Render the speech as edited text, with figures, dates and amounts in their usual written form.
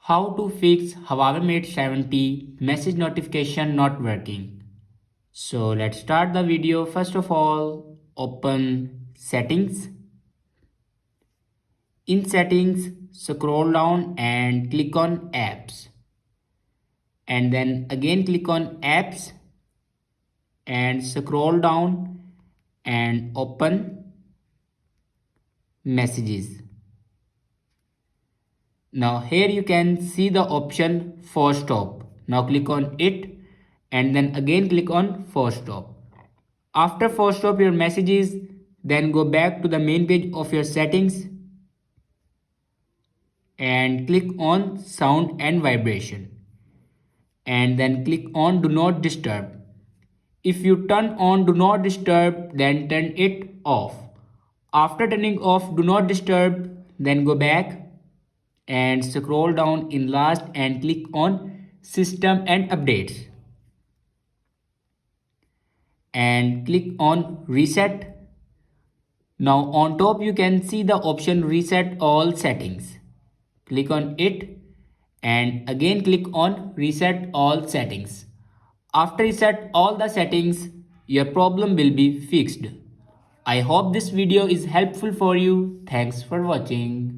How to fix Huawei Mate 70 message notification not working. So let's start the video. First of all, open settings. In settings, scroll down and click on apps. And then again click on apps and scroll down and open messages. Now here you can see the option force stop. Now click on it and then again click on force stop. After force stop your messages, then go back to the main page of your settings and click on sound and vibration and then click on do not disturb. If you turn on do not disturb, then turn it off. After turning off do not disturb, then go back and scroll down in last and click on system and updates and click on reset. Now on top you can see the option reset all settings. Click on it and again click on reset all settings. After reset all the settings, your problem will be fixed. I hope this video is helpful for you. Thanks for watching.